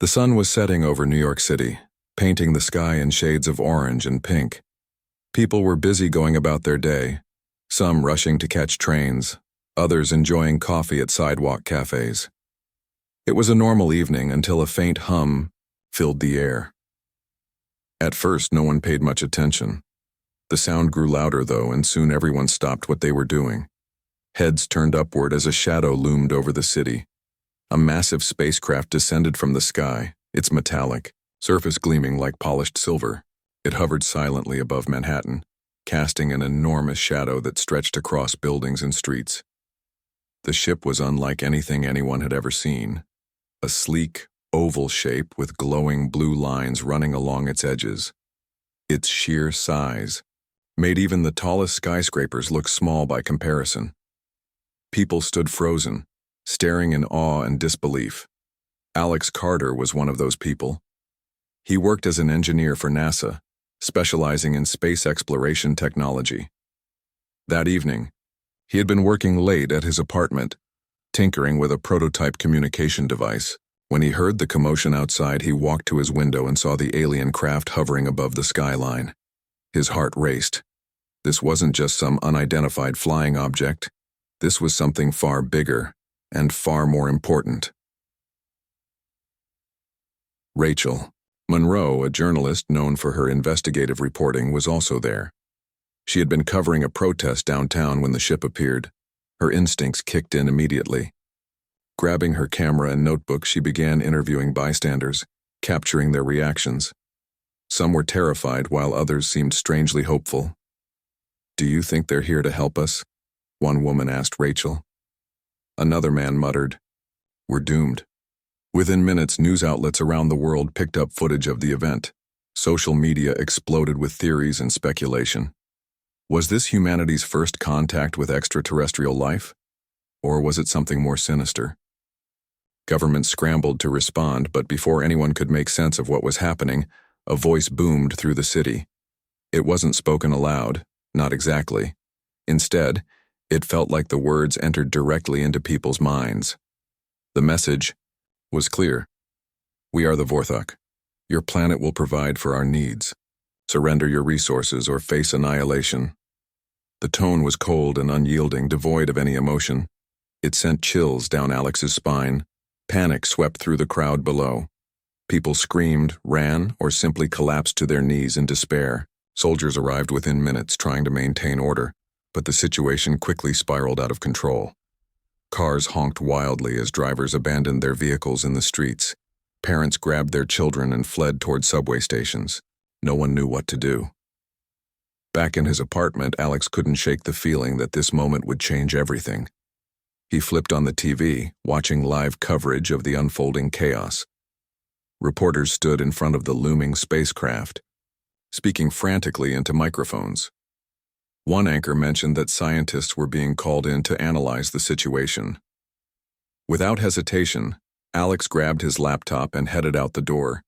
The sun was setting over New York City, painting the sky in shades of orange and pink. People were busy going about their day, some rushing to catch trains, others enjoying coffee at sidewalk cafes. It was a normal evening until a faint hum filled the air. At first, no one paid much attention. The sound grew louder, though, and soon everyone stopped what they were doing. Heads turned upward as a shadow loomed over the city. A massive spacecraft descended from the sky, its metallic surface gleaming like polished silver. It hovered silently above Manhattan, casting an enormous shadow that stretched across buildings and streets. The ship was unlike anything anyone had ever seen. A sleek, oval shape with glowing blue lines running along its edges. Its sheer size made even the tallest skyscrapers look small by comparison. People stood frozen, staring in awe and disbelief. Alex Carter was one of those people. He worked as an engineer for NASA, specializing in space exploration technology. That evening, he had been working late at his apartment, tinkering with a prototype communication device. When he heard the commotion outside, he walked to his window and saw the alien craft hovering above the skyline. His heart raced. This wasn't just some unidentified flying object. This was something far bigger and far more important. Rachel Monroe, a journalist known for her investigative reporting, was also there. She had been covering a protest downtown when the ship appeared. Her instincts kicked in immediately. Grabbing her camera and notebook, she began interviewing bystanders, capturing their reactions. Some were terrified, while others seemed strangely hopeful. "Do you think they're here to help us?" one woman asked Rachel. Another man muttered, "We're doomed." Within minutes, news outlets around the world picked up footage of the event. Social media exploded with theories and speculation. Was this humanity's first contact with extraterrestrial life? Or was it something more sinister? Governments scrambled to respond, but before anyone could make sense of what was happening, a voice boomed through the city. It wasn't spoken aloud, not exactly. Instead, it felt like the words entered directly into people's minds. The message was clear. "We are the Vorthok. Your planet will provide for our needs. Surrender your resources or face annihilation." The tone was cold and unyielding, devoid of any emotion. It sent chills down Alex's spine. Panic swept through the crowd below. People screamed, ran, or simply collapsed to their knees in despair. Soldiers arrived within minutes, trying to maintain order, but the situation quickly spiraled out of control. Cars honked wildly as drivers abandoned their vehicles in the streets. Parents grabbed their children and fled toward subway stations. No one knew what to do. Back in his apartment, Alex couldn't shake the feeling that this moment would change everything. He flipped on the TV, watching live coverage of the unfolding chaos. Reporters stood in front of the looming spacecraft, speaking frantically into microphones. One anchor mentioned that scientists were being called in to analyze the situation. Without hesitation, Alex grabbed his laptop and headed out the door.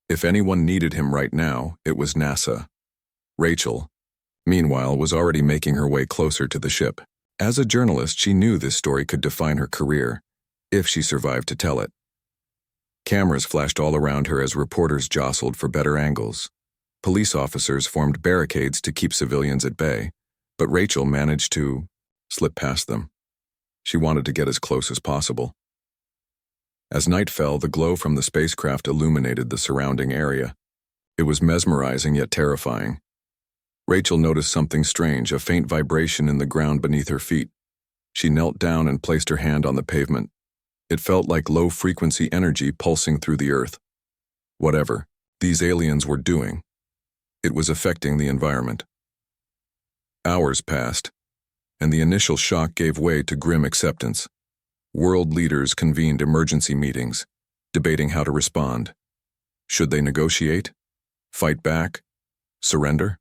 If anyone needed him right now, it was NASA. Rachel, meanwhile, was already making her way closer to the ship. As a journalist, she knew this story could define her career, if she survived to tell it. Cameras flashed all around her as reporters jostled for better angles. Police officers formed barricades to keep civilians at bay, but Rachel managed to slip past them. She wanted to get as close as possible. As night fell, the glow from the spacecraft illuminated the surrounding area. It was mesmerizing yet terrifying. Rachel noticed something strange, a faint vibration in the ground beneath her feet. She knelt down and placed her hand on the pavement. It felt like low-frequency energy pulsing through the earth. Whatever these aliens were doing, it was affecting the environment. Hours passed, and the initial shock gave way to grim acceptance. World leaders convened emergency meetings, debating how to respond. Should they negotiate? Fight back? Surrender?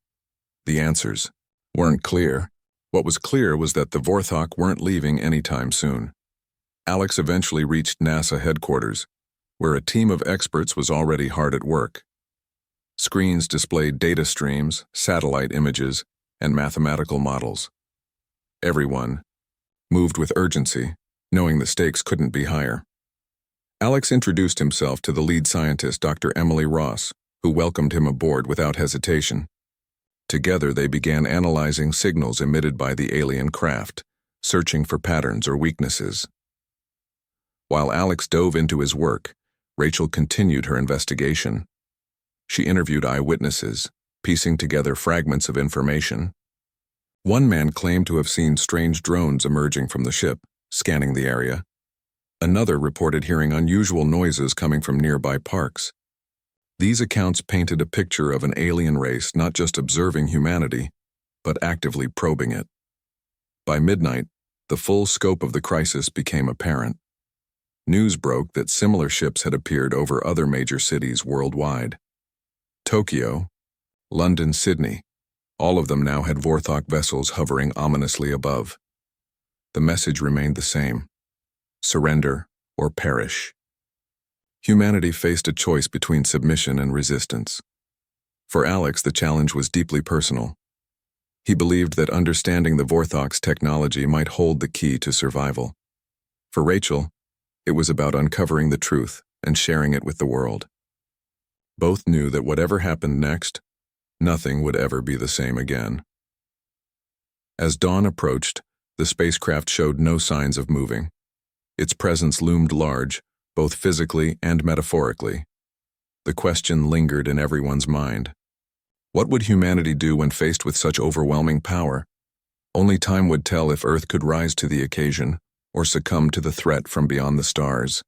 The answers weren't clear. What was clear was that the Vorthok weren't leaving anytime soon. Alex eventually reached NASA headquarters, where a team of experts was already hard at work. Screens displayed data streams, satellite images, and mathematical models. Everyone moved with urgency, knowing the stakes couldn't be higher. Alex introduced himself to the lead scientist, Dr. Emily Ross, who welcomed him aboard without hesitation. Together they began analyzing signals emitted by the alien craft, searching for patterns or weaknesses. While Alex dove into his work, Rachel continued her investigation. She interviewed eyewitnesses, piecing together fragments of information. One man claimed to have seen strange drones emerging from the ship, scanning the area. Another reported hearing unusual noises coming from nearby parks. These accounts painted a picture of an alien race not just observing humanity, but actively probing it. By midnight, the full scope of the crisis became apparent. News broke that similar ships had appeared over other major cities worldwide. Tokyo, London, Sydney, all of them now had Vorthok vessels hovering ominously above. The message remained the same: surrender or perish. Humanity faced a choice between submission and resistance. For Alex, the challenge was deeply personal. He believed that understanding the Vorthok's technology might hold the key to survival. For Rachel, it was about uncovering the truth and sharing it with the world. Both knew that whatever happened next, nothing would ever be the same again. As dawn approached, the spacecraft showed no signs of moving. Its presence loomed large, both physically and metaphorically. The question lingered in everyone's mind. What would humanity do when faced with such overwhelming power? Only time would tell if Earth could rise to the occasion or succumb to the threat from beyond the stars.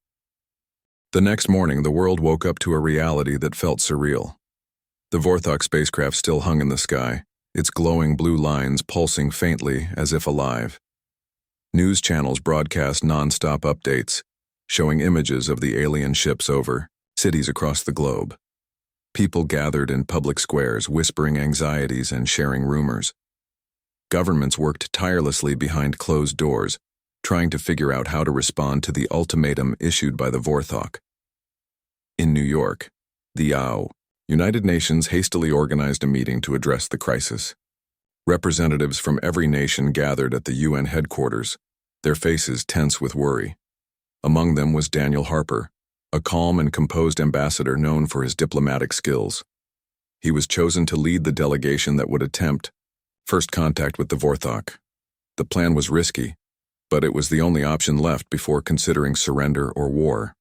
The next morning, the world woke up to a reality that felt surreal. The Vorthok spacecraft still hung in the sky, its glowing blue lines pulsing faintly as if alive. News channels broadcast non-stop updates, showing images of the alien ships over cities across the globe. People gathered in public squares, whispering anxieties and sharing rumors. Governments worked tirelessly behind closed doors, trying to figure out how to respond to the ultimatum issued by the Vorthok. In New York, the United Nations hastily organized a meeting to address the crisis. Representatives from every nation gathered at the UN headquarters, their faces tense with worry. Among them was Daniel Harper, a calm and composed ambassador known for his diplomatic skills. He was chosen to lead the delegation that would attempt first contact with the Vorthok. The plan was risky, but it was the only option left before considering surrender or war.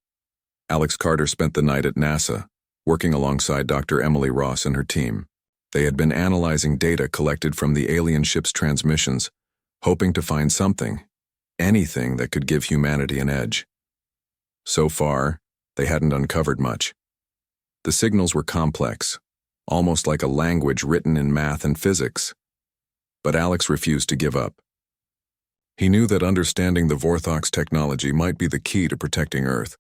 Alex Carter spent the night at NASA, working alongside Dr. Emily Ross and her team. They had been analyzing data collected from the alien ship's transmissions, hoping to find something, anything that could give humanity an edge. So far, they hadn't uncovered much. The signals were complex, almost like a language written in math and physics. But Alex refused to give up. He knew that understanding the Vorthok's technology might be the key to protecting Earth.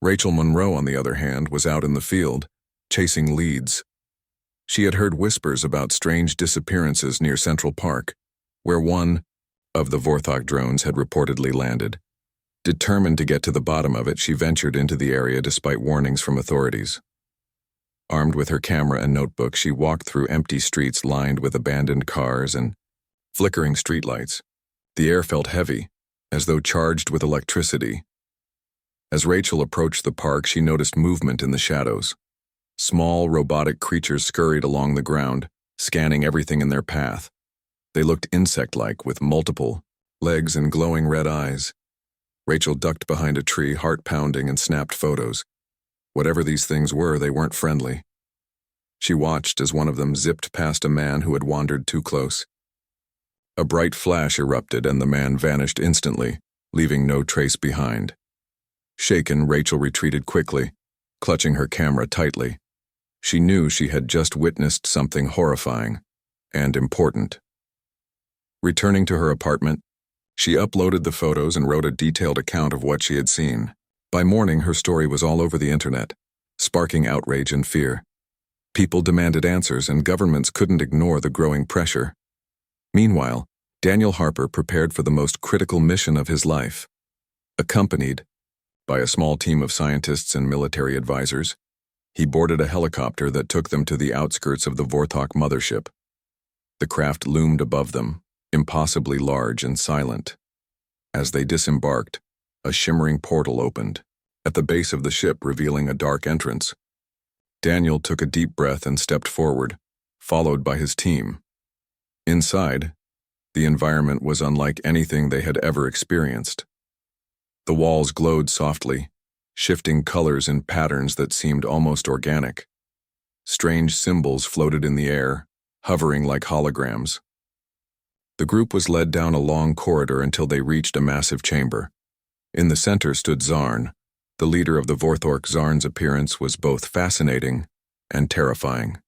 Rachel Monroe, on the other hand, was out in the field, chasing leads. She had heard whispers about strange disappearances near Central Park, where one of the Vorthok drones had reportedly landed. Determined to get to the bottom of it, she ventured into the area despite warnings from authorities. Armed with her camera and notebook, she walked through empty streets lined with abandoned cars and flickering streetlights. The air felt heavy, as though charged with electricity. As Rachel approached the park, she noticed movement in the shadows. Small, robotic creatures scurried along the ground, scanning everything in their path. They looked insect-like, with multiple legs and glowing red eyes. Rachel ducked behind a tree, heart pounding, and snapped photos. Whatever these things were, they weren't friendly. She watched as one of them zipped past a man who had wandered too close. A bright flash erupted and the man vanished instantly, leaving no trace behind. Shaken, Rachel retreated quickly, clutching her camera tightly. She knew she had just witnessed something horrifying and important. Returning to her apartment, she uploaded the photos and wrote a detailed account of what she had seen. By morning, her story was all over the internet, sparking outrage and fear. People demanded answers, and governments couldn't ignore the growing pressure. Meanwhile, Daniel Harper prepared for the most critical mission of his life. Accompanied by a small team of scientists and military advisors, he boarded a helicopter that took them to the outskirts of the Vorthok mothership. The craft loomed above them, impossibly large and silent. As they disembarked, a shimmering portal opened, at the base of the ship, revealing a dark entrance. Daniel took a deep breath and stepped forward, followed by his team. Inside, the environment was unlike anything they had ever experienced. The walls glowed softly, shifting colors in patterns that seemed almost organic. Strange symbols floated in the air, hovering like holograms. The group was led down a long corridor until they reached a massive chamber. In the center stood Zarn, the leader of the Vorthork. Zarn's appearance was both fascinating and terrifying.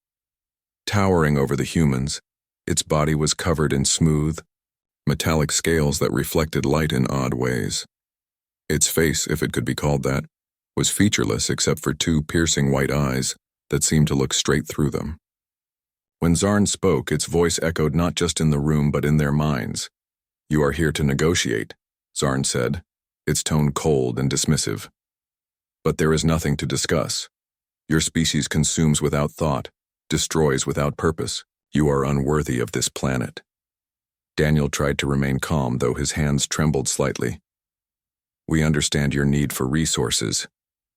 Towering over the humans, its body was covered in smooth, metallic scales that reflected light in odd ways. Its face, if it could be called that, was featureless except for two piercing white eyes that seemed to look straight through them. When Zarn spoke, its voice echoed not just in the room but in their minds. "You are here to negotiate," Zarn said, its tone cold and dismissive. "But there is nothing to discuss. Your species consumes without thought, destroys without purpose. You are unworthy of this planet." Daniel tried to remain calm, though his hands trembled slightly. "We understand your need for resources,"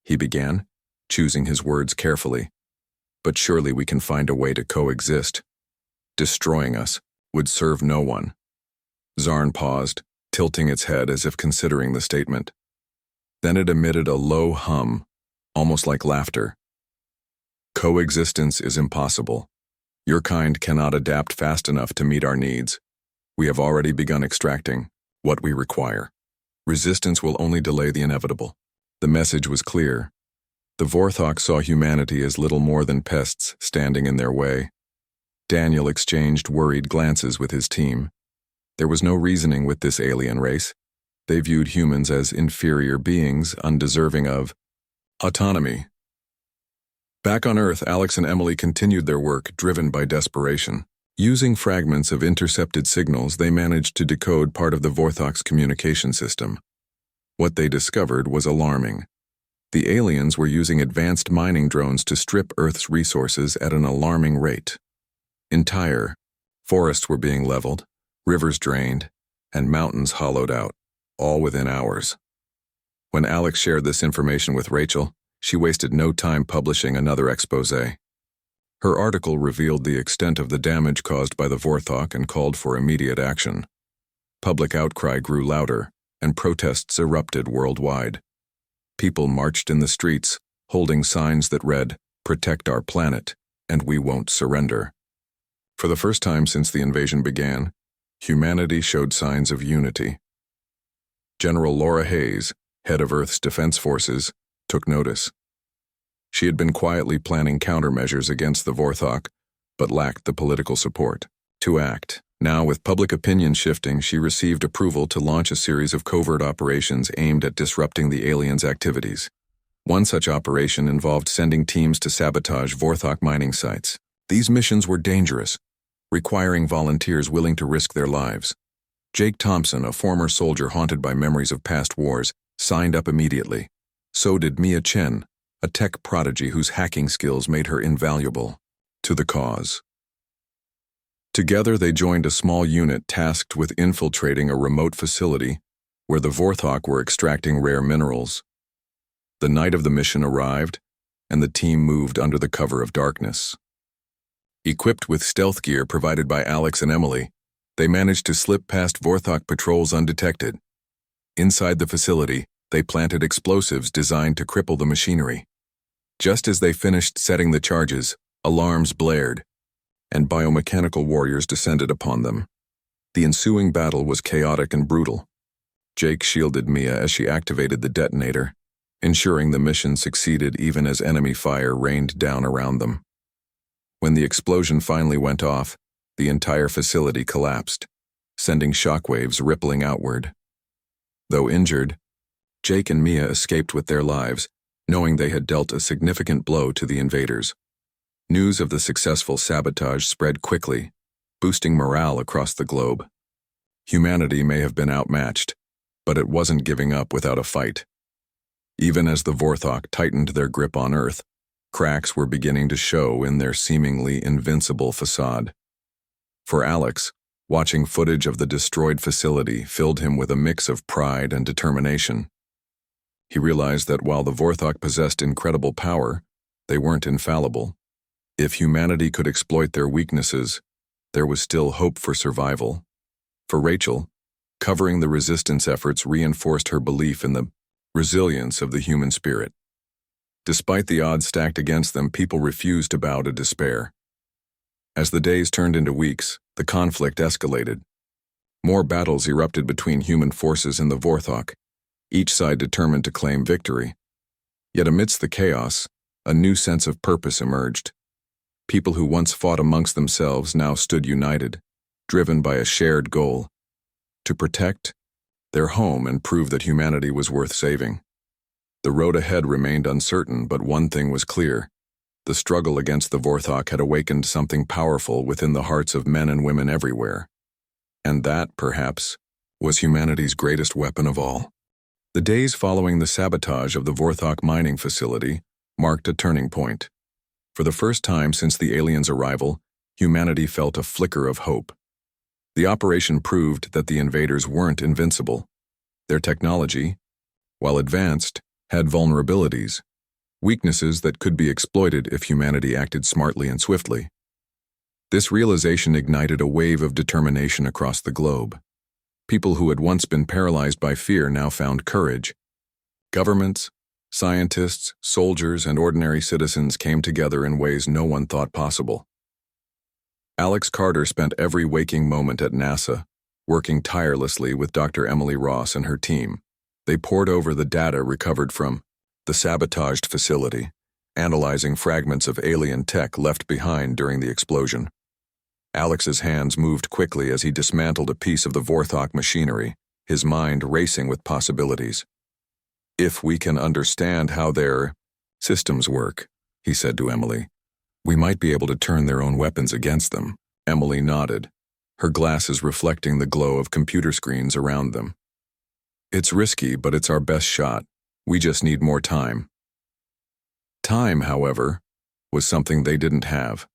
he began, choosing his words carefully. "But surely we can find a way to coexist. Destroying us would serve no one." Zarn paused, tilting its head as if considering the statement. Then it emitted a low hum, almost like laughter. "Coexistence is impossible. Your kind cannot adapt fast enough to meet our needs. We have already begun extracting what we require. Resistance will only delay the inevitable." The message was clear. The Vorthok saw humanity as little more than pests standing in their way. Daniel exchanged worried glances with his team. There was no reasoning with this alien race. They viewed humans as inferior beings, undeserving of autonomy. Back on Earth, Alex and Emily continued their work, driven by desperation. Using fragments of intercepted signals, they managed to decode part of the Vorthok's communication system. What they discovered was alarming. The aliens were using advanced mining drones to strip Earth's resources at an alarming rate. Entire forests were being leveled, rivers drained, and mountains hollowed out, all within hours. When Alex shared this information with Rachel, she wasted no time publishing another exposé. Her article revealed the extent of the damage caused by the Vorthok and called for immediate action. Public outcry grew louder, and protests erupted worldwide. People marched in the streets, holding signs that read, "Protect our planet, and we won't surrender." For the first time since the invasion began, humanity showed signs of unity. General Laura Hayes, head of Earth's Defense Forces, took notice. She had been quietly planning countermeasures against the Vorthok, but lacked the political support to act. Now, with public opinion shifting, she received approval to launch a series of covert operations aimed at disrupting the aliens' activities. One such operation involved sending teams to sabotage Vorthok mining sites. These missions were dangerous, requiring volunteers willing to risk their lives. Jake Thompson, a former soldier haunted by memories of past wars, signed up immediately. So did Mia Chen, a tech prodigy whose hacking skills made her invaluable to the cause. Together, they joined a small unit tasked with infiltrating a remote facility where the Vorthok were extracting rare minerals. The night of the mission arrived, and the team moved under the cover of darkness. Equipped with stealth gear provided by Alex and Emily, they managed to slip past Vorthok patrols undetected. Inside the facility, they planted explosives designed to cripple the machinery. Just as they finished setting the charges, alarms blared, and biomechanical warriors descended upon them. The ensuing battle was chaotic and brutal. Jake shielded Mia as she activated the detonator, ensuring the mission succeeded even as enemy fire rained down around them. When the explosion finally went off, the entire facility collapsed, sending shockwaves rippling outward. Though injured, Jake and Mia escaped with their lives, knowing they had dealt a significant blow to the invaders. News of the successful sabotage spread quickly, boosting morale across the globe. Humanity may have been outmatched, but it wasn't giving up without a fight. Even as the Vorthok tightened their grip on Earth, cracks were beginning to show in their seemingly invincible facade. For Alex, watching footage of the destroyed facility filled him with a mix of pride and determination. He realized that while the Vorthok possessed incredible power, they weren't infallible. If humanity could exploit their weaknesses, there was still hope for survival. For Rachel, covering the resistance efforts reinforced her belief in the resilience of the human spirit. Despite the odds stacked against them, people refused to bow to despair. As the days turned into weeks, the conflict escalated. More battles erupted between human forces and the Vorthok, each side determined to claim victory. Yet amidst the chaos, a new sense of purpose emerged. People who once fought amongst themselves now stood united, driven by a shared goal: to protect their home and prove that humanity was worth saving. The road ahead remained uncertain, but one thing was clear. The struggle against the Vorthok had awakened something powerful within the hearts of men and women everywhere. And that, perhaps, was humanity's greatest weapon of all. The days following the sabotage of the Vorthok mining facility marked a turning point. For the first time since the aliens' arrival, humanity felt a flicker of hope. The operation proved that the invaders weren't invincible. Their technology, while advanced, had vulnerabilities, weaknesses that could be exploited if humanity acted smartly and swiftly. This realization ignited a wave of determination across the globe. People who had once been paralyzed by fear now found courage. Governments, scientists, soldiers, and ordinary citizens came together in ways no one thought possible. Alex Carter spent every waking moment at NASA, working tirelessly with Dr. Emily Ross and her team. They pored over the data recovered from the sabotaged facility, analyzing fragments of alien tech left behind during the explosion. Alex's hands moved quickly as he dismantled a piece of the Vorthok machinery, his mind racing with possibilities. "If we can understand how their systems work," he said to Emily, "we might be able to turn their own weapons against them." Emily nodded, her glasses reflecting the glow of computer screens around them. "It's risky, but it's our best shot. We just need more time." Time, however, was something they didn't have.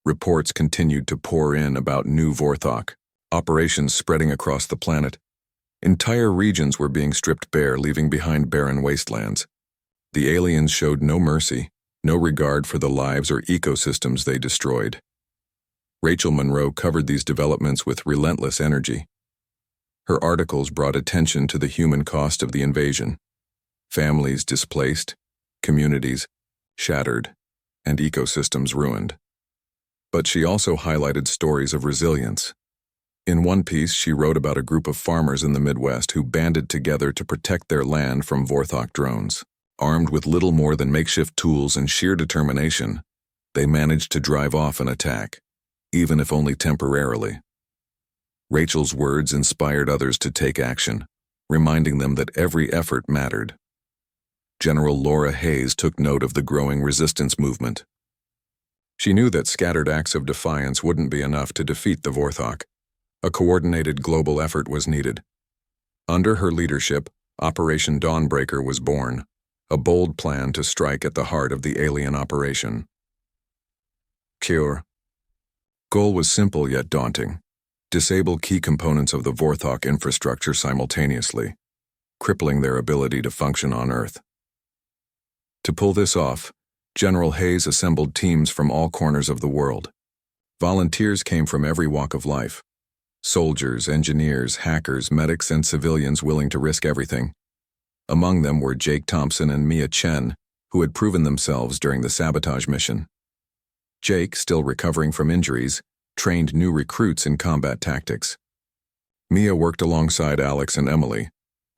Reports continued to pour in about new Vorthok, operations spreading across the planet. Entire regions were being stripped bare, leaving behind barren wastelands. The aliens showed no mercy, no regard for the lives or ecosystems they destroyed. Rachel Monroe covered these developments with relentless energy. Her articles brought attention to the human cost of the invasion: families displaced, communities shattered, and ecosystems ruined. But she also highlighted stories of resilience. In one piece, she wrote about a group of farmers in the Midwest who banded together to protect their land from Vorthok drones. Armed with little more than makeshift tools and sheer determination, they managed to drive off an attack, even if only temporarily. Rachel's words inspired others to take action, reminding them that every effort mattered. General Laura Hayes took note of the growing resistance movement. She knew that scattered acts of defiance wouldn't be enough to defeat the Vorthok. A coordinated global effort was needed. Under her leadership, Operation Dawnbreaker was born, a bold plan to strike at the heart of the alien operation. Cure. Goal was simple yet daunting: disable key components of the Vorthok infrastructure simultaneously, crippling their ability to function on Earth. To pull this off, General Hayes assembled teams from all corners of the world. Volunteers came from every walk of life: soldiers, engineers, hackers, medics, and civilians willing to risk everything. Among them were Jake Thompson and Mia Chen, who had proven themselves during the sabotage mission. Jake, still recovering from injuries, trained new recruits in combat tactics. Mia worked alongside Alex and Emily,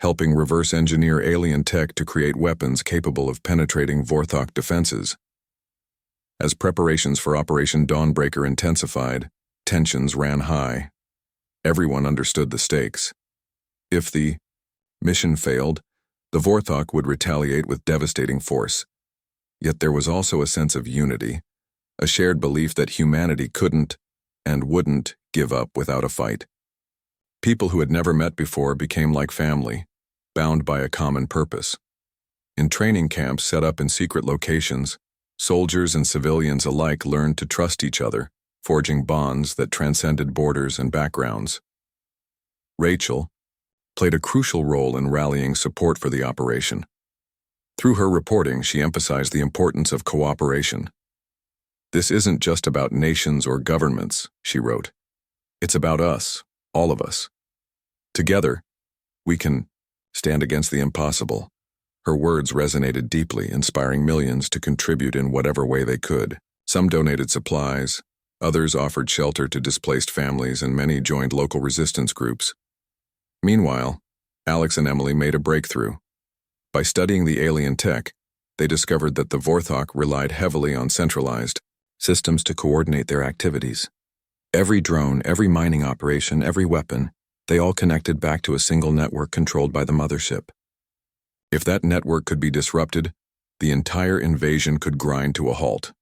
helping reverse engineer alien tech to create weapons capable of penetrating Vorthok defenses. As preparations for Operation Dawnbreaker intensified, tensions ran high. Everyone understood the stakes. If the mission failed, the Vorthok would retaliate with devastating force. Yet there was also a sense of unity, a shared belief that humanity couldn't and wouldn't give up without a fight. People who had never met before became like family, bound by a common purpose. In training camps set up in secret locations, soldiers and civilians alike learned to trust each other, forging bonds that transcended borders and backgrounds. Rachel played a crucial role in rallying support for the operation, Through her reporting, she emphasized the importance of cooperation. "This isn't just about nations or governments," she wrote. "It's about us, all of us. Together, we can stand against the impossible." Her words resonated deeply, inspiring millions to contribute in whatever way they could. Some donated supplies, others offered shelter to displaced families, and many joined local resistance groups. Meanwhile, Alex and Emily made a breakthrough. By studying the alien tech, they discovered that the Vorthok relied heavily on centralized systems to coordinate their activities. Every drone, every mining operation, every weapon, they all connected back to a single network controlled by the mothership. If that network could be disrupted, the entire invasion could grind to a halt.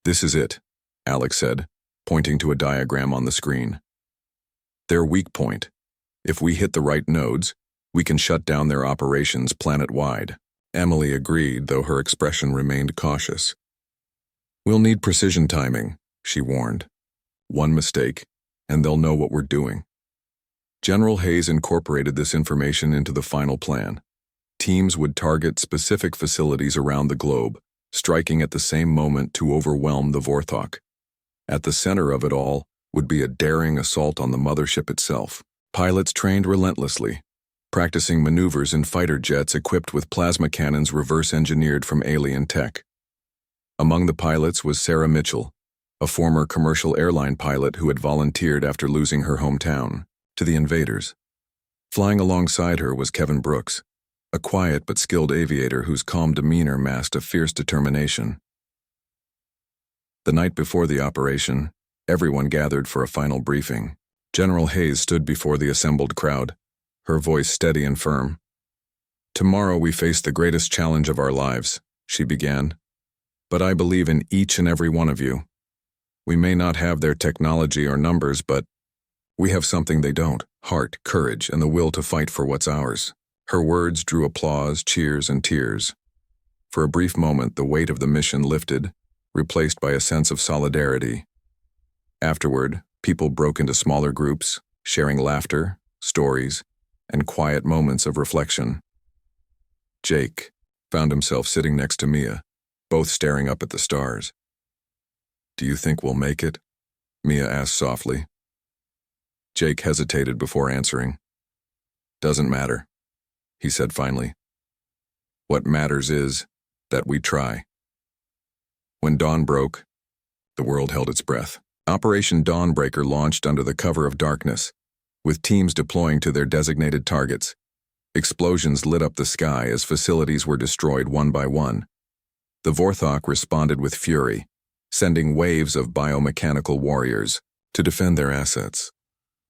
"This is it," Alex said, pointing to a diagram on the screen. "Their weak point. If we hit the right nodes, we can shut down their operations planet-wide." Emily agreed, though her expression remained cautious. "We'll need precision timing," she warned. "One mistake, and they'll know what we're doing." General Hayes incorporated this information into the final plan. Teams would target specific facilities around the globe, striking at the same moment to overwhelm the Vorthok. At the center of it all would be a daring assault on the mothership itself. Pilots trained relentlessly, practicing maneuvers in fighter jets equipped with plasma cannons reverse-engineered from alien tech. Among the pilots was Sarah Mitchell, a former commercial airline pilot who had volunteered after losing her hometown to the invaders. Flying alongside her was Kevin Brooks, a quiet but skilled aviator whose calm demeanor masked a fierce determination. The night before the operation, everyone gathered for a final briefing. General Hayes stood before the assembled crowd, her voice steady and firm. "Tomorrow we face the greatest challenge of our lives," she began. "But I believe in each and every one of you. We may not have their technology or numbers, but we have something they don't: heart, courage, and the will to fight for what's ours." Her words drew applause, cheers, and tears. For a brief moment, the weight of the mission lifted, replaced by a sense of solidarity. Afterward, people broke into smaller groups, sharing laughter, stories, and quiet moments of reflection. Jake found himself sitting next to Mia, both staring up at the stars. "Do you think we'll make it?" Mia asked softly. Jake hesitated before answering. "Doesn't matter," he said finally. "What matters is that we try." When dawn broke, the world held its breath. Operation Dawnbreaker launched under the cover of darkness, with teams deploying to their designated targets. Explosions lit up the sky as facilities were destroyed one by one. The Vorthok responded with fury, sending waves of biomechanical warriors to defend their assets.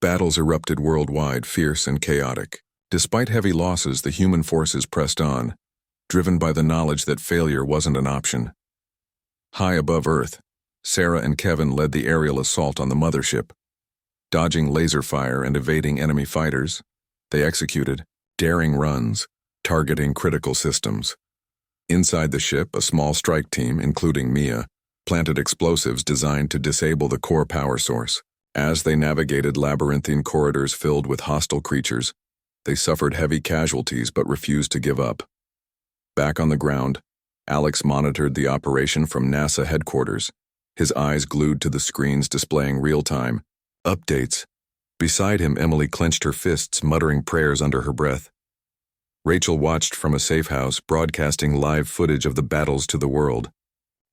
Battles erupted worldwide, fierce and chaotic. Despite heavy losses, the human forces pressed on, driven by the knowledge that failure wasn't an option. High above Earth, Sarah and Kevin led the aerial assault on the mothership. Dodging laser fire and evading enemy fighters, they executed daring runs, targeting critical systems. Inside the ship, a small strike team, including Mia, planted explosives designed to disable the core power source. As they navigated labyrinthine corridors filled with hostile creatures, they suffered heavy casualties but refused to give up. Back on the ground, Alex monitored the operation from NASA headquarters, his eyes glued to the screens displaying real-time updates. Beside him, Emily clenched her fists, muttering prayers under her breath. Rachel watched from a safe house, broadcasting live footage of the battles to the world.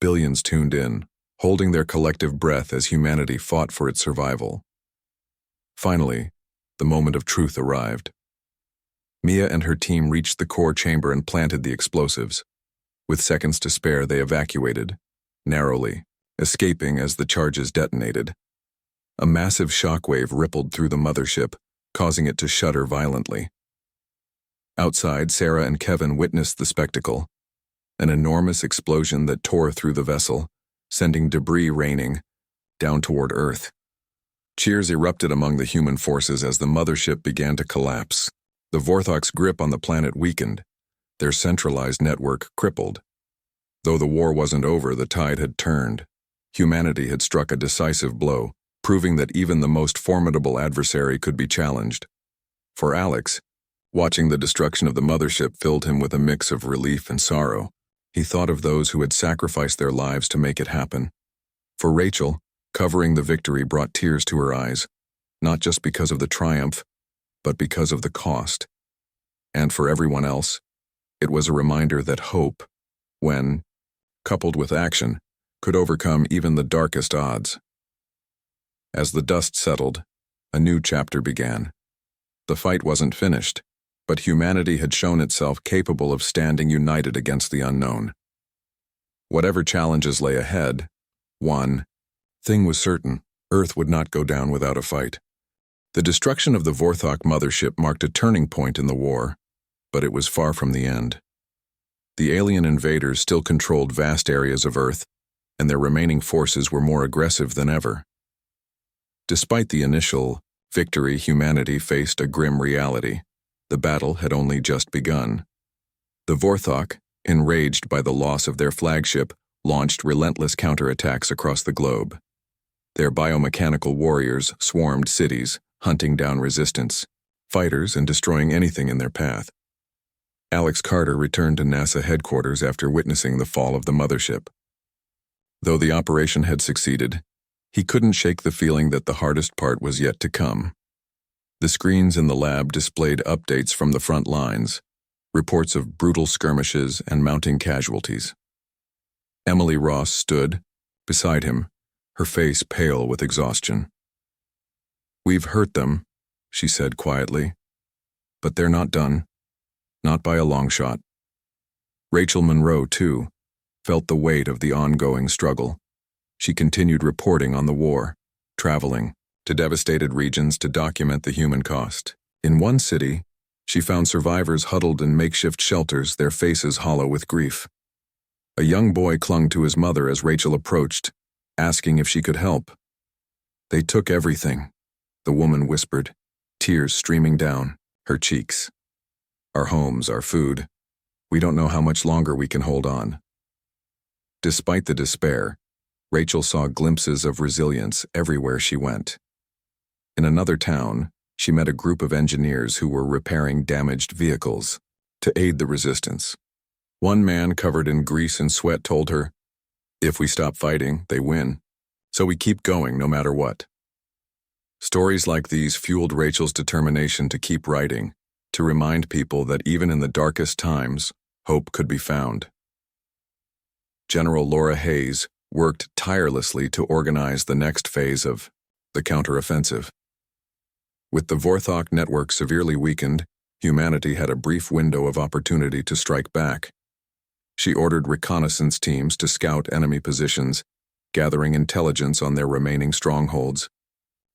Billions tuned in, holding their collective breath as humanity fought for its survival. Finally, the moment of truth arrived. Mia and her team reached the core chamber and planted the explosives. With seconds to spare, they evacuated, narrowly, escaping as the charges detonated. A massive shockwave rippled through the mothership, causing it to shudder violently. Outside, Sarah and Kevin witnessed the spectacle, an enormous explosion that tore through the vessel, sending debris raining down toward Earth. Cheers erupted among the human forces as the mothership began to collapse. The Vorthok's grip on the planet weakened, their centralized network crippled. Though the war wasn't over, the tide had turned. Humanity had struck a decisive blow, proving that even the most formidable adversary could be challenged. For Alex, Watching the destruction of the mothership filled him with a mix of relief and sorrow. He thought of those who had sacrificed their lives to make it happen. For Rachel, covering the victory brought tears to her eyes, not just because of the triumph, but because of the cost. And for everyone else, it was a reminder that hope, when coupled with action, could overcome even the darkest odds. As the dust settled, a new chapter began. The fight wasn't finished, but humanity had shown itself capable of standing united against the unknown. Whatever challenges lay ahead, one thing was certain: Earth would not go down without a fight. The destruction of the Vorthok mothership marked a turning point in the war, but it was far from the end. The alien invaders still controlled vast areas of Earth, and their remaining forces were more aggressive than ever. Despite the initial victory, humanity faced a grim reality. The battle had only just begun. The Vorthok, enraged by the loss of their flagship, launched relentless counterattacks across the globe. Their biomechanical warriors swarmed cities, hunting down resistance, fighters, and destroying anything in their path. Alex Carter returned to NASA headquarters after witnessing the fall of the mothership. Though the operation had succeeded, he couldn't shake the feeling that the hardest part was yet to come. The screens in the lab displayed updates from the front lines, reports of brutal skirmishes and mounting casualties. Emily Ross stood beside him, her face pale with exhaustion. "We've hurt them," she said quietly, "but they're not done. Not by a long shot." Rachel Monroe, too, felt the weight of the ongoing struggle. She continued reporting on the war, traveling to devastated regions to document the human cost. In one city, she found survivors huddled in makeshift shelters, their faces hollow with grief. A young boy clung to his mother as Rachel approached, asking if she could help. "They took everything," the woman whispered, tears streaming down her cheeks. "Our homes, our food. We don't know how much longer we can hold on." Despite the despair, Rachel saw glimpses of resilience everywhere she went. In another town, she met a group of engineers who were repairing damaged vehicles to aid the resistance. One man covered in grease and sweat told her, "If we stop fighting, they win. So we keep going no matter what." Stories like these fueled Rachel's determination to keep writing, to remind people that even in the darkest times, hope could be found. General Laura Hayes worked tirelessly to organize the next phase of the counteroffensive. With the Vorthok network severely weakened, humanity had a brief window of opportunity to strike back. She ordered reconnaissance teams to scout enemy positions, gathering intelligence on their remaining strongholds.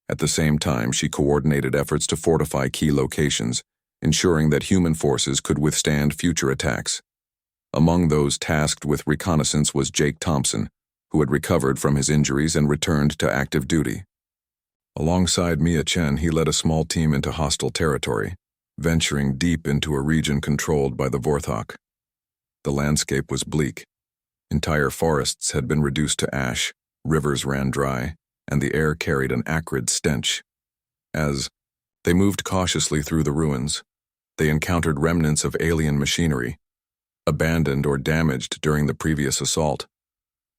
At the same time, she coordinated efforts to fortify key locations, ensuring that human forces could withstand future attacks. Among those tasked with reconnaissance was Jake Thompson, who had recovered from his injuries and returned to active duty. Alongside Mia Chen, he led a small team into hostile territory, venturing deep into a region controlled by the Vorthok. The landscape was bleak. Entire forests had been reduced to ash, rivers ran dry, and the air carried an acrid stench. As they moved cautiously through the ruins, they encountered remnants of alien machinery, abandoned or damaged during the previous assault.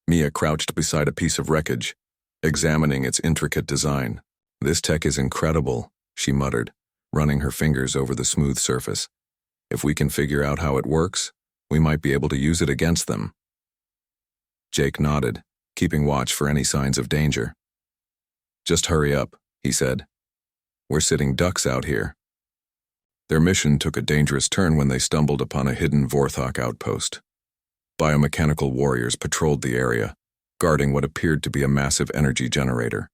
Mia crouched beside a piece of wreckage, examining its intricate design. "This tech is incredible," she muttered, running her fingers over the smooth surface. "If we can figure out how it works, we might be able to use it against them." Jake nodded, keeping watch for any signs of danger. "Just hurry up," he said. "We're sitting ducks out here." Their mission took a dangerous turn when they stumbled upon a hidden Vorthok outpost. Biomechanical warriors patrolled the area, guarding what appeared to be a massive energy generator.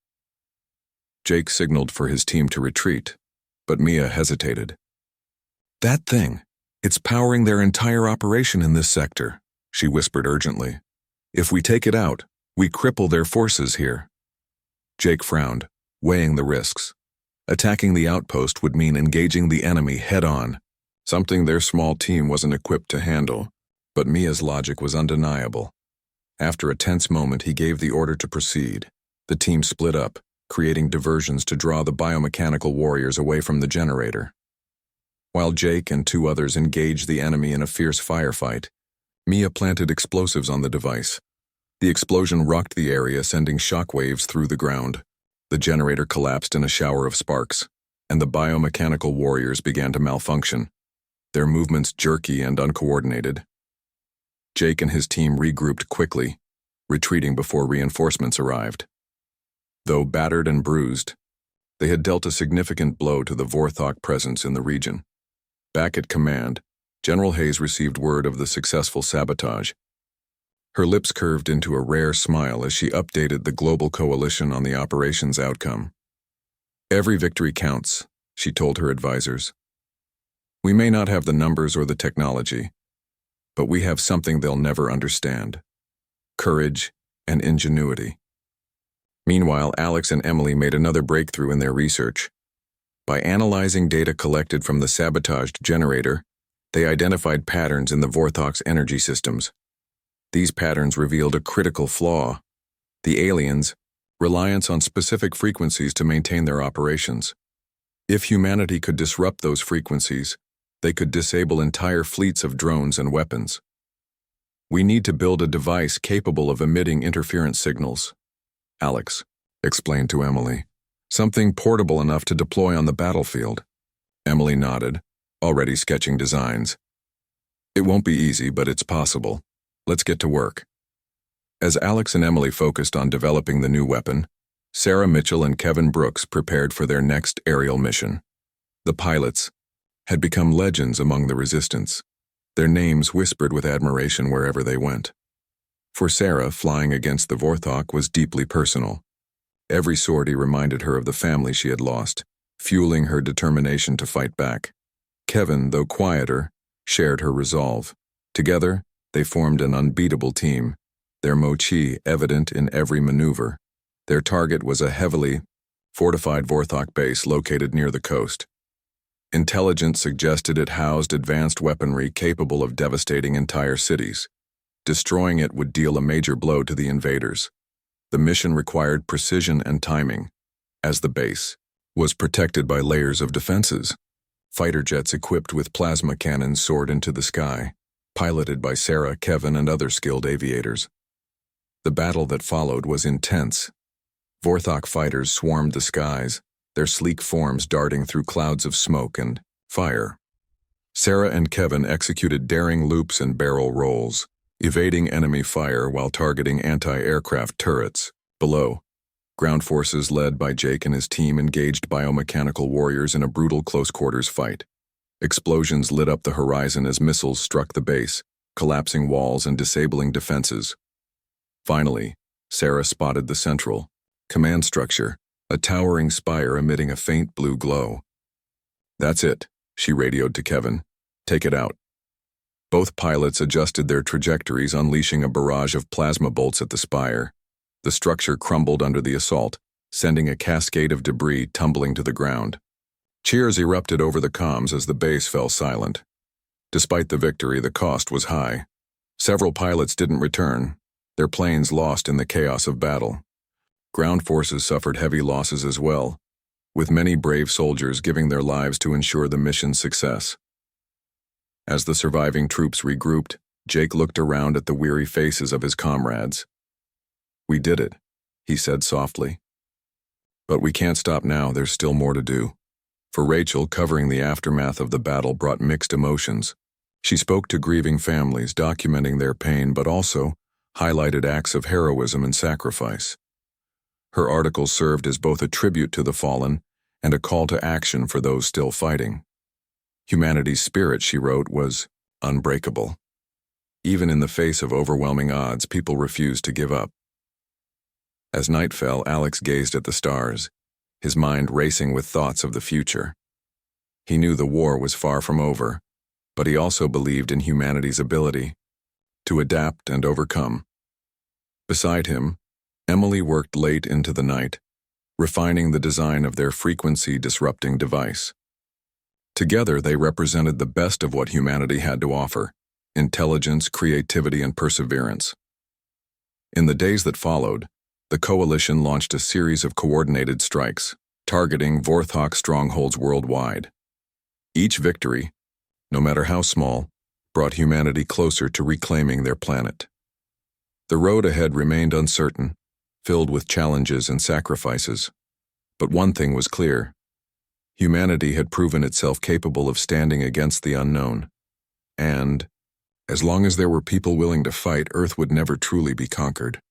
Jake signaled for his team to retreat, but Mia hesitated. "That thing, it's powering their entire operation in this sector," she whispered urgently. "If we take it out, we cripple their forces here." Jake frowned, weighing the risks. Attacking the outpost would mean engaging the enemy head-on, something their small team wasn't equipped to handle, but Mia's logic was undeniable. After a tense moment, he gave the order to proceed. The team split up, creating diversions to draw the biomechanical warriors away from the generator. While Jake and two others engaged the enemy in a fierce firefight, Mia planted explosives on the device. The explosion rocked the area, sending shockwaves through the ground. The generator collapsed in a shower of sparks, and the biomechanical warriors began to malfunction, their movements jerky and uncoordinated. Jake and his team regrouped quickly, retreating before reinforcements arrived. Though battered and bruised, they had dealt a significant blow to the Vorthok presence in the region. Back at command, General Hayes received word of the successful sabotage. Her lips curved into a rare smile as she updated the global coalition on the operation's outcome. "Every victory counts," she told her advisors. "We may not have the numbers or the technology, but we have something they'll never understand: courage and ingenuity." Meanwhile, Alex and Emily made another breakthrough in their research. By analyzing data collected from the sabotaged generator, they identified patterns in the Vorthok's energy systems. These patterns revealed a critical flaw: the aliens' reliance on specific frequencies to maintain their operations. If humanity could disrupt those frequencies, they could disable entire fleets of drones and weapons. "We need to build a device capable of emitting interference signals," Alex explained to Emily. "Something portable enough to deploy on the battlefield." Emily nodded, already sketching designs. "It won't be easy, but it's possible. Let's get to work." As Alex and Emily focused on developing the new weapon, Sarah Mitchell and Kevin Brooks prepared for their next aerial mission. The pilots had become legends among the resistance, their names whispered with admiration wherever they went. For Sarah, flying against the Vorthok was deeply personal. Every sortie reminded her of the family she had lost, fueling her determination to fight back. Kevin, though quieter, shared her resolve. Together, they formed an unbeatable team, their mochi evident in every maneuver. Their target was a heavily fortified Vorthok base located near the coast. Intelligence suggested it housed advanced weaponry capable of devastating entire cities. Destroying it would deal a major blow to the invaders. The mission required precision and timing, as the base was protected by layers of defenses. Fighter jets equipped with plasma cannons soared into the sky, piloted by Sarah, Kevin, and other skilled aviators. The battle that followed was intense. Vorthok fighters swarmed the skies, their sleek forms darting through clouds of smoke and fire. Sarah and Kevin executed daring loops and barrel rolls, evading enemy fire while targeting anti-aircraft turrets. Below, ground forces led by Jake and his team engaged biomechanical warriors in a brutal close-quarters fight. Explosions lit up the horizon as missiles struck the base, collapsing walls and disabling defenses. Finally, Sarah spotted the central command structure, a towering spire emitting a faint blue glow. "That's it," she radioed to Kevin. "Take it out." Both pilots adjusted their trajectories, unleashing a barrage of plasma bolts at the spire. The structure crumbled under the assault, sending a cascade of debris tumbling to the ground. Cheers erupted over the comms as the base fell silent. Despite the victory, the cost was high. Several pilots didn't return, their planes lost in the chaos of battle. Ground forces suffered heavy losses as well, with many brave soldiers giving their lives to ensure the mission's success. As the surviving troops regrouped, Jake looked around at the weary faces of his comrades. "We did it," he said softly. "But we can't stop now, there's still more to do." For Rachel, covering the aftermath of the battle brought mixed emotions. She spoke to grieving families, documenting their pain, but also highlighted acts of heroism and sacrifice. Her article served as both a tribute to the fallen and a call to action for those still fighting. Humanity's spirit, she wrote, was unbreakable. Even in the face of overwhelming odds, people refused to give up. As night fell, Alex gazed at the stars, his mind racing with thoughts of the future. He knew the war was far from over, but he also believed in humanity's ability to adapt and overcome. Beside him, Emily worked late into the night, refining the design of their frequency-disrupting device. Together, they represented the best of what humanity had to offer: intelligence, creativity, and perseverance. In the days that followed, the coalition launched a series of coordinated strikes, targeting Vorthok strongholds worldwide. Each victory, no matter how small, brought humanity closer to reclaiming their planet. The road ahead remained uncertain, filled with challenges and sacrifices. But one thing was clear. Humanity had proven itself capable of standing against the unknown. And, as long as there were people willing to fight, Earth would never truly be conquered.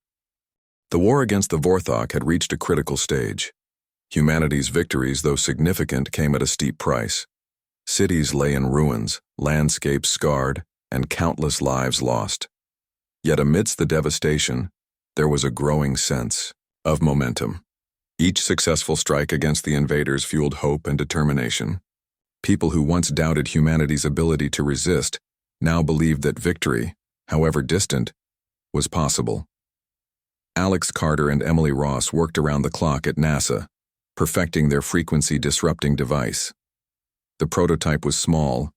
The war against the Vorthok had reached a critical stage. Humanity's victories, though significant, came at a steep price. Cities lay in ruins, landscapes scarred, and countless lives lost. Yet amidst the devastation, there was a growing sense of momentum. Each successful strike against the invaders fueled hope and determination. People who once doubted humanity's ability to resist now believed that victory, however distant, was possible. Alex Carter and Emily Ross worked around the clock at NASA, perfecting their frequency-disrupting device. The prototype was small,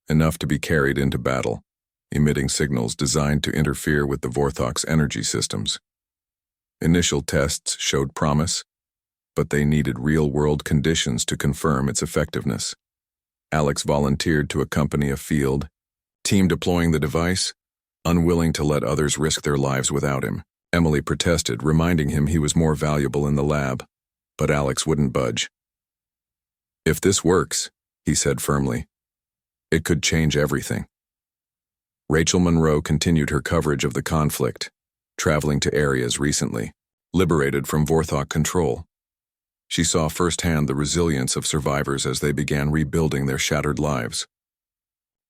enough to be carried into battle, emitting signals designed to interfere with the Vorthok's energy systems. Initial tests showed promise, but they needed real-world conditions to confirm its effectiveness. Alex volunteered to accompany a field team deploying the device, unwilling to let others risk their lives without him. Emily protested, reminding him he was more valuable in the lab, but Alex wouldn't budge. "If this works," he said firmly, "it could change everything." Rachel Monroe continued her coverage of the conflict, traveling to areas recently liberated from Vorthok control. She saw firsthand the resilience of survivors as they began rebuilding their shattered lives.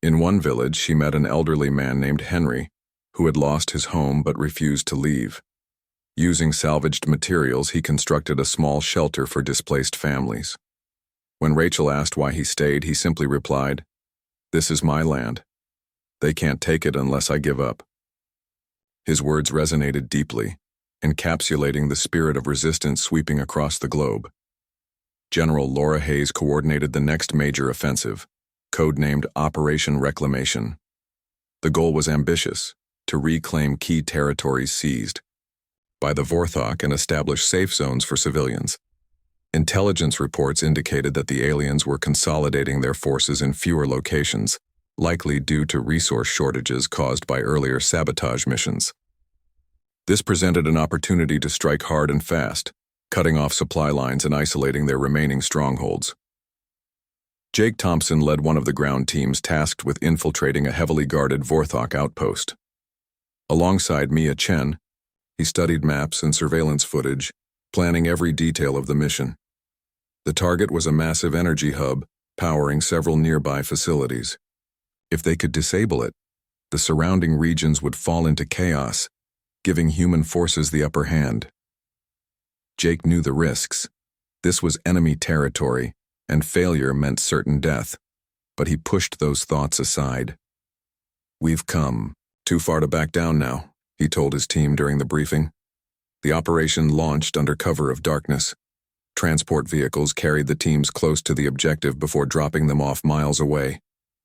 In one village, she met an elderly man named Henry, who had lost his home but refused to leave. Using salvaged materials, he constructed a small shelter for displaced families. When Rachel asked why he stayed, he simply replied, "This is my land. They can't take it unless I give up." His words resonated deeply, encapsulating the spirit of resistance sweeping across the globe. General Laura Hayes coordinated the next major offensive, codenamed Operation Reclamation. The goal was ambitious: to reclaim key territories seized by the Vorthok and establish safe zones for civilians. Intelligence reports indicated that the aliens were consolidating their forces in fewer locations, likely due to resource shortages caused by earlier sabotage missions. This presented an opportunity to strike hard and fast, cutting off supply lines and isolating their remaining strongholds. Jake Thompson led one of the ground teams tasked with infiltrating a heavily guarded Vorthok outpost. Alongside Mia Chen, he studied maps and surveillance footage, planning every detail of the mission. The target was a massive energy hub powering several nearby facilities. If they could disable it, the surrounding regions would fall into chaos, giving human forces the upper hand. Jake knew the risks. This was enemy territory, and failure meant certain death, but he pushed those thoughts aside. "We've come too far to back down now," he told his team during the briefing. The operation launched under cover of darkness. Transport vehicles carried the teams close to the objective before dropping them off miles away.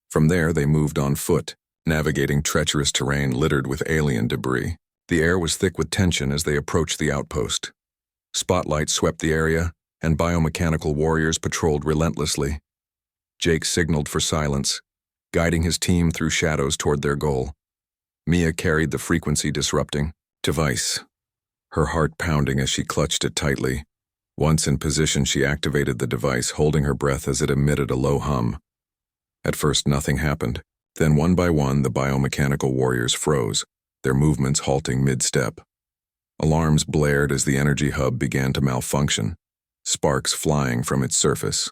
From there, they moved on foot, navigating treacherous terrain littered with alien debris. The air was thick with tension as they approached the outpost. Spotlights swept the area, and biomechanical warriors patrolled relentlessly. Jake signaled for silence, guiding his team through shadows toward their goal. Mia carried the frequency-disrupting device, her heart pounding as she clutched it tightly. Once in position, she activated the device, holding her breath as it emitted a low hum. At first, nothing happened. Then, one by one, the biomechanical warriors froze, their movements halting mid-step. Alarms blared as the energy hub began to malfunction, sparks flying from its surface.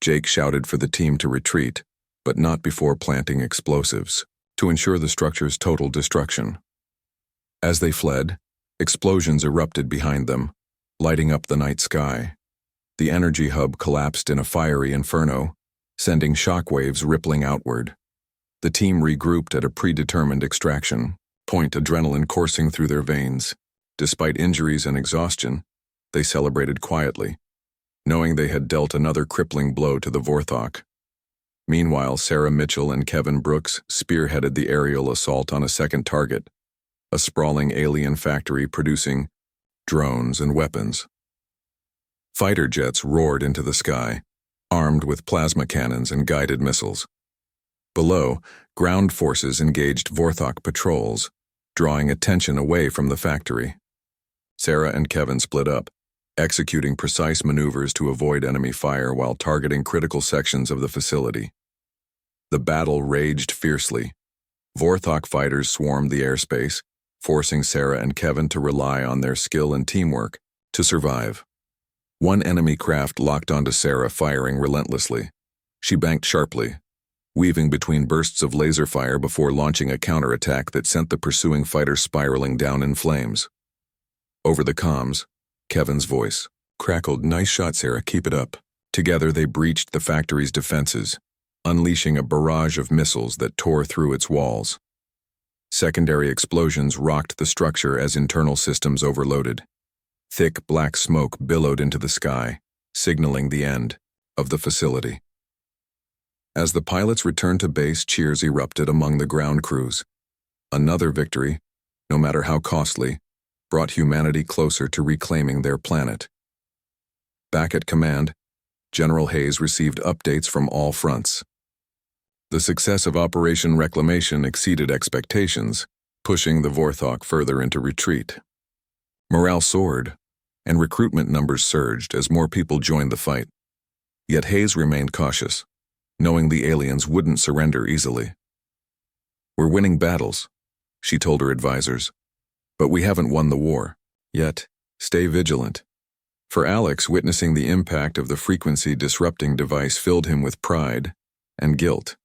Jake shouted for the team to retreat, but not before planting explosives, to ensure the structure's total destruction. As they fled, explosions erupted behind them, lighting up the night sky. The energy hub collapsed in a fiery inferno, sending shockwaves rippling outward. The team regrouped at a predetermined extraction point, adrenaline coursing through their veins. Despite injuries and exhaustion, they celebrated quietly, knowing they had dealt another crippling blow to the Vorthok. Meanwhile, Sarah Mitchell and Kevin Brooks spearheaded the aerial assault on a second target, a sprawling alien factory producing drones and weapons. Fighter jets roared into the sky, armed with plasma cannons and guided missiles. Below, ground forces engaged Vorthok patrols, drawing attention away from the factory. Sarah and Kevin split up, executing precise maneuvers to avoid enemy fire while targeting critical sections of the facility. The battle raged fiercely. Vorthok fighters swarmed the airspace, forcing Sarah and Kevin to rely on their skill and teamwork to survive. One enemy craft locked onto Sarah, firing relentlessly. She banked sharply, weaving between bursts of laser fire before launching a counterattack that sent the pursuing fighter spiraling down in flames. Over the comms, Kevin's voice crackled, "Nice shot, Sarah, keep it up." Together they breached the factory's defenses, unleashing a barrage of missiles that tore through its walls. Secondary explosions rocked the structure as internal systems overloaded. Thick black smoke billowed into the sky, signaling the end of the facility. As the pilots returned to base, cheers erupted among the ground crews. Another victory, no matter how costly, brought humanity closer to reclaiming their planet. Back at command, General Hayes received updates from all fronts. The success of Operation Reclamation exceeded expectations, pushing the Vorthok further into retreat. Morale soared, and recruitment numbers surged as more people joined the fight. Yet Hayes remained cautious, knowing the aliens wouldn't surrender easily. "We're winning battles," she told her advisors, "but we haven't won the war. Yet, stay vigilant." For Alex, witnessing the impact of the frequency-disrupting device filled him with pride and guilt.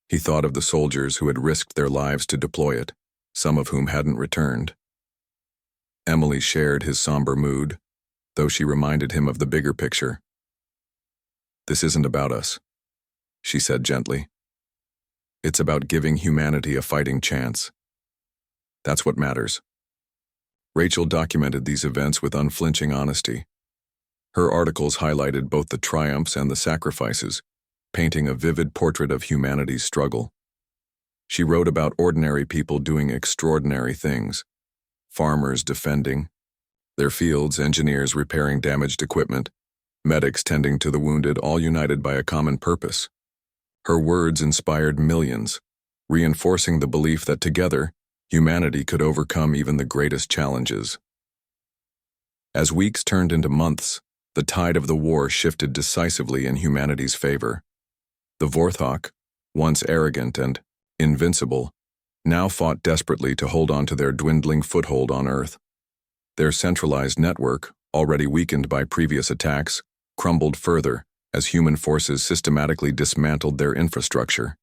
He thought of the soldiers who had risked their lives to deploy it, some of whom hadn't returned. Emily shared his somber mood, though she reminded him of the bigger picture. "This isn't about us," she said gently. "It's about giving humanity a fighting chance. That's what matters." Rachel documented these events with unflinching honesty. Her articles highlighted both the triumphs and the sacrifices, painting a vivid portrait of humanity's struggle. She wrote about ordinary people doing extraordinary things: farmers defending their fields, engineers repairing damaged equipment, medics tending to the wounded, all united by a common purpose. Her words inspired millions, reinforcing the belief that together, humanity could overcome even the greatest challenges. As weeks turned into months, the tide of the war shifted decisively in humanity's favor. The Vorthok, once arrogant and invincible, now fought desperately to hold on to their dwindling foothold on Earth. Their centralized network, already weakened by previous attacks, crumbled further as human forces systematically dismantled their infrastructure.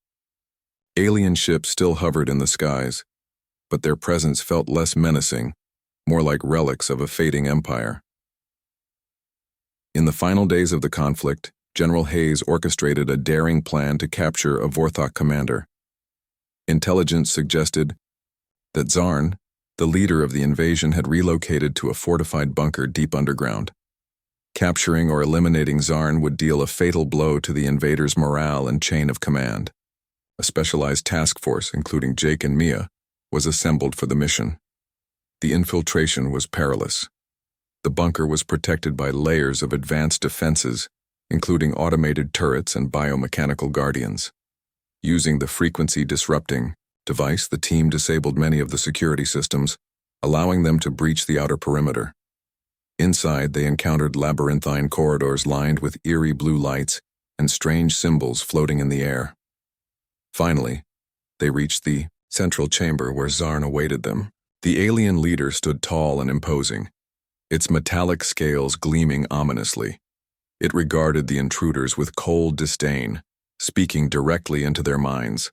Alien ships still hovered in the skies, but their presence felt less menacing, more like relics of a fading empire. In the final days of the conflict, General Hayes orchestrated a daring plan to capture a Vorthok commander. Intelligence suggested that Zarn, the leader of the invasion, had relocated to a fortified bunker deep underground. Capturing or eliminating Zarn would deal a fatal blow to the invaders' morale and chain of command. A specialized task force, including Jake and Mia, was assembled for the mission. The infiltration was perilous. The bunker was protected by layers of advanced defenses, including automated turrets and biomechanical guardians. Using the frequency-disrupting device, the team disabled many of the security systems, allowing them to breach the outer perimeter. Inside, they encountered labyrinthine corridors lined with eerie blue lights and strange symbols floating in the air. Finally, they reached the central chamber where Zarn awaited them. The alien leader stood tall and imposing, its metallic scales gleaming ominously. It regarded the intruders with cold disdain, speaking directly into their minds.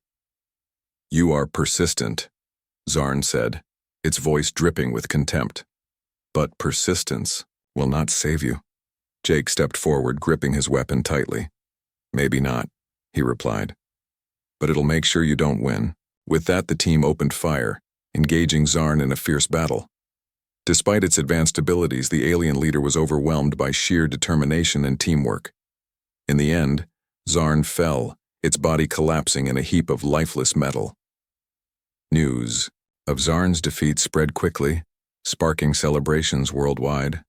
"You are persistent," Zarn said, its voice dripping with contempt. "But persistence will not save you." Jake stepped forward, gripping his weapon tightly. "Maybe not," he replied. "But it'll make sure you don't win." With that, the team opened fire, engaging Zarn in a fierce battle. Despite its advanced abilities, the alien leader was overwhelmed by sheer determination and teamwork. In the end, Zarn fell, its body collapsing in a heap of lifeless metal. News of Zarn's defeat spread quickly, sparking celebrations worldwide.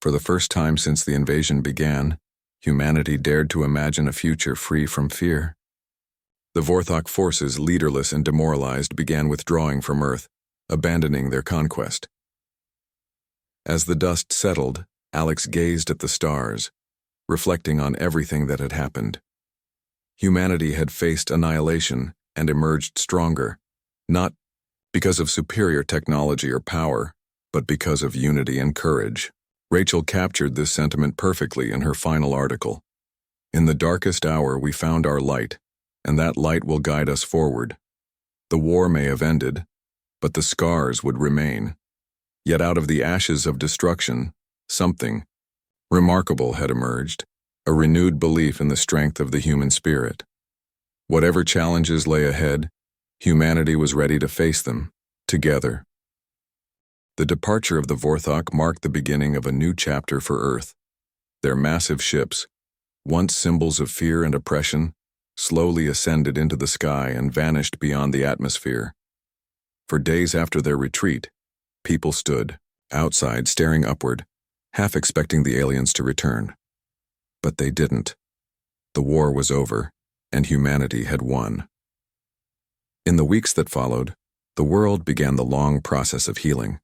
For the first time since the invasion began, humanity dared to imagine a future free from fear. The Vorthok forces, leaderless and demoralized, began withdrawing from Earth, abandoning their conquest. As the dust settled, Alex gazed at the stars, reflecting on everything that had happened. Humanity had faced annihilation and emerged stronger, not because of superior technology or power, but because of unity and courage. Rachel captured this sentiment perfectly in her final article. In the darkest hour we found our light, and that light will guide us forward. The war may have ended, but the scars would remain. Yet out of the ashes of destruction, something remarkable had emerged, a renewed belief in the strength of the human spirit. Whatever challenges lay ahead, humanity was ready to face them, together. The departure of the Vorthok marked the beginning of a new chapter for Earth. Their massive ships, once symbols of fear and oppression, slowly ascended into the sky and vanished beyond the atmosphere. For days after their retreat, people stood outside staring upward, half expecting the aliens to return. But they didn't. The war was over, and humanity had won. In the weeks that followed, the world began the long process of healing.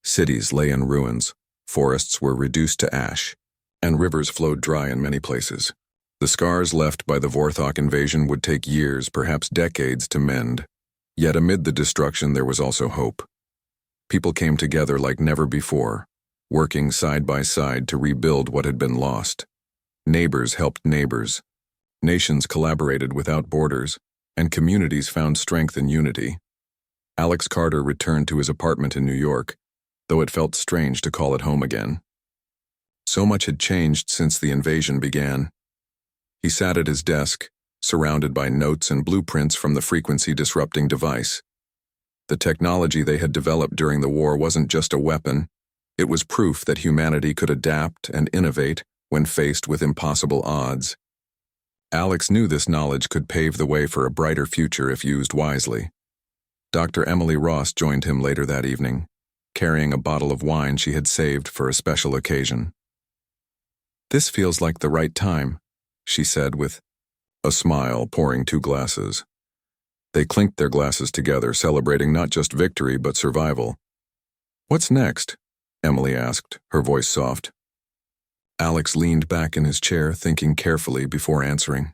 Cities lay in ruins, forests were reduced to ash, and rivers flowed dry in many places. The scars left by the Vorthok invasion would take years, perhaps decades, to mend. Yet amid the destruction there was also hope. People came together like never before, working side by side to rebuild what had been lost. Neighbors helped neighbors. Nations collaborated without borders, and communities found strength in unity. Alex Carter returned to his apartment in New York, though it felt strange to call it home again. So much had changed since the invasion began. He sat at his desk, surrounded by notes and blueprints from the frequency-disrupting device. The technology they had developed during the war wasn't just a weapon, it was proof that humanity could adapt and innovate when faced with impossible odds. Alex knew this knowledge could pave the way for a brighter future if used wisely. Dr. Emily Ross joined him later that evening, carrying a bottle of wine she had saved for a special occasion. "This feels like the right time," she said with a smile, pouring 2 glasses. They clinked their glasses together, celebrating not just victory but survival. "What's next?" Emily asked, her voice soft. Alex leaned back in his chair, thinking carefully before answering.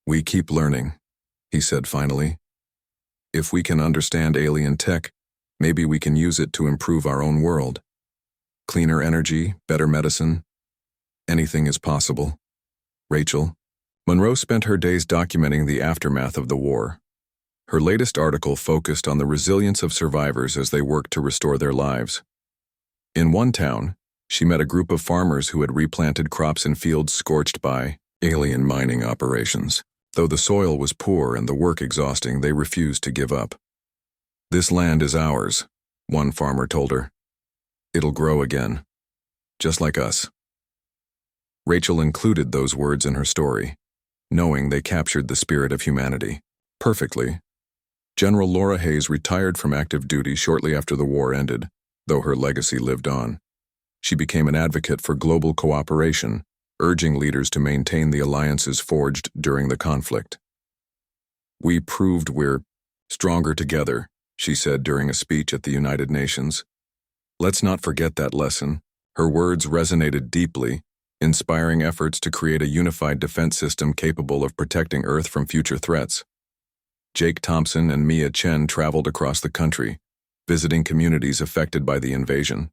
"We keep learning," he said finally. "If we can understand alien tech, maybe we can use it to improve our own world. Cleaner energy, better medicine. Anything is possible." Rachel. Monroe spent her days documenting the aftermath of the war. Her latest article focused on the resilience of survivors as they worked to restore their lives. In one town, she met a group of farmers who had replanted crops in fields scorched by alien mining operations. Though the soil was poor and the work exhausting, they refused to give up. "This land is ours," one farmer told her. "It'll grow again, just like us." Rachel included those words in her story, knowing they captured the spirit of humanity perfectly. General Laura Hayes retired from active duty shortly after the war ended, though her legacy lived on. She became an advocate for global cooperation, urging leaders to maintain the alliances forged during the conflict. "We proved we're stronger together," she said during a speech at the United Nations. "Let's not forget that lesson." Her words resonated deeply, inspiring efforts to create a unified defense system capable of protecting Earth from future threats. Jake Thompson and Mia Chen traveled across the country, visiting communities affected by the invasion.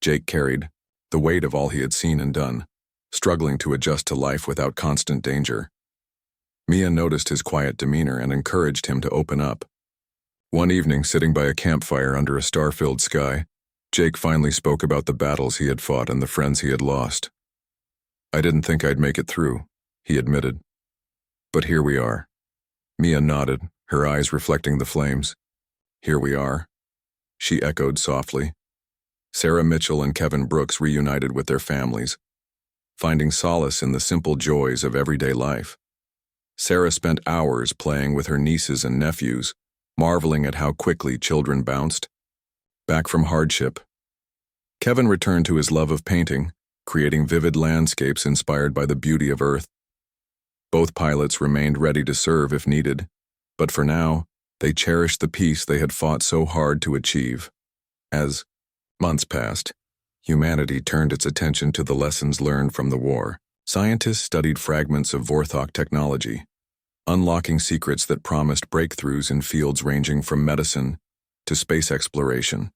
Jake carried the weight of all he had seen and done, struggling to adjust to life without constant danger. Mia noticed his quiet demeanor and encouraged him to open up. One evening, sitting by a campfire under a star-filled sky, Jake finally spoke about the battles he had fought and the friends he had lost. "I didn't think I'd make it through," he admitted. "But here we are." Mia nodded, her eyes reflecting the flames. "Here we are," she echoed softly. Sarah Mitchell and Kevin Brooks reunited with their families, finding solace in the simple joys of everyday life. Sarah spent hours playing with her nieces and nephews, marveling at how quickly children bounced back from hardship. Kevin returned to his love of painting, creating vivid landscapes inspired by the beauty of Earth. Both pilots remained ready to serve if needed, but for now, they cherished the peace they had fought so hard to achieve. As months passed, humanity turned its attention to the lessons learned from the war. Scientists studied fragments of Vorthok technology, unlocking secrets that promised breakthroughs in fields ranging from medicine to space exploration.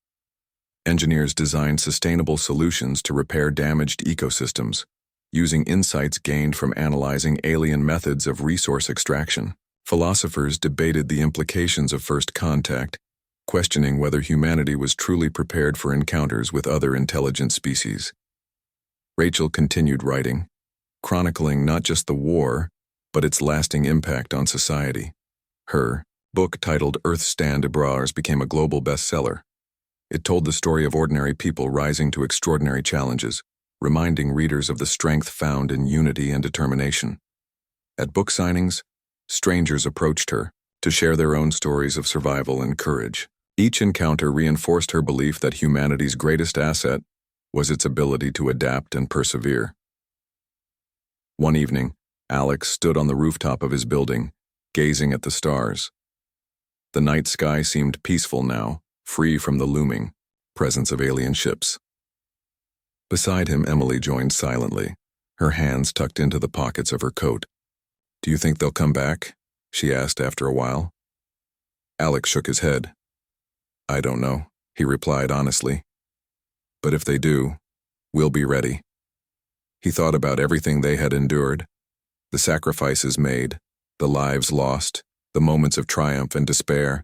Engineers designed sustainable solutions to repair damaged ecosystems, using insights gained from analyzing alien methods of resource extraction. Philosophers debated the implications of first contact, questioning whether humanity was truly prepared for encounters with other intelligent species. Rachel continued writing, chronicling not just the war, but its lasting impact on society. Her book titled Earth Stand Abrars became a global bestseller. It told the story of ordinary people rising to extraordinary challenges, reminding readers of the strength found in unity and determination. At book signings, strangers approached her to share their own stories of survival and courage. Each encounter reinforced her belief that humanity's greatest asset was its ability to adapt and persevere. One evening, Alex stood on the rooftop of his building, gazing at the stars. The night sky seemed peaceful now, free from the looming presence of alien ships. Beside him, Emily joined silently, her hands tucked into the pockets of her coat. "Do you think they'll come back?" she asked after a while. Alex shook his head. "I don't know," he replied honestly. "But if they do, we'll be ready." He thought about everything they had endured, the sacrifices made, the lives lost, the moments of triumph and despair.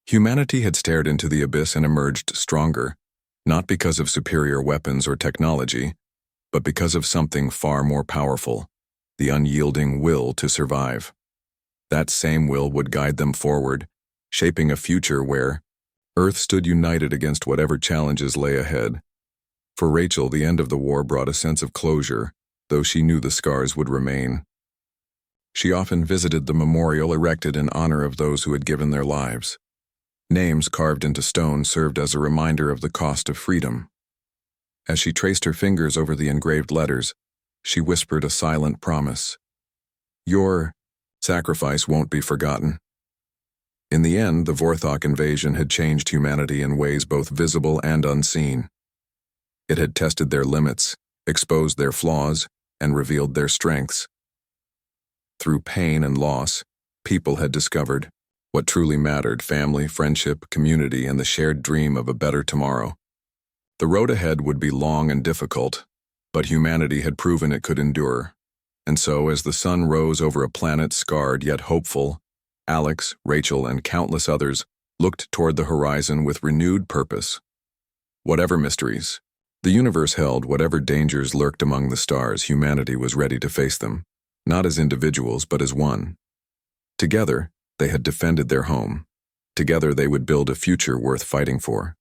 Humanity had stared into the abyss and emerged stronger, not because of superior weapons or technology, but because of something far more powerful, the unyielding will to survive. That same will would guide them forward, shaping a future where Earth stood united against whatever challenges lay ahead. For Rachel, the end of the war brought a sense of closure, though she knew the scars would remain. She often visited the memorial erected in honor of those who had given their lives. Names carved into stone served as a reminder of the cost of freedom. As she traced her fingers over the engraved letters, she whispered a silent promise. "Your sacrifice won't be forgotten." In the end, the Vorthok invasion had changed humanity in ways both visible and unseen. It had tested their limits, exposed their flaws, and revealed their strengths. Through pain and loss, people had discovered what truly mattered: family, friendship, community, and the shared dream of a better tomorrow. The road ahead would be long and difficult, but humanity had proven it could endure. And so, as the sun rose over a planet scarred yet hopeful, Alex, Rachel, and countless others looked toward the horizon with renewed purpose. Whatever mysteries the universe held, whatever dangers lurked among the stars, humanity was ready to face them, not as individuals but as one. Together, they had defended their home. Together they would build a future worth fighting for.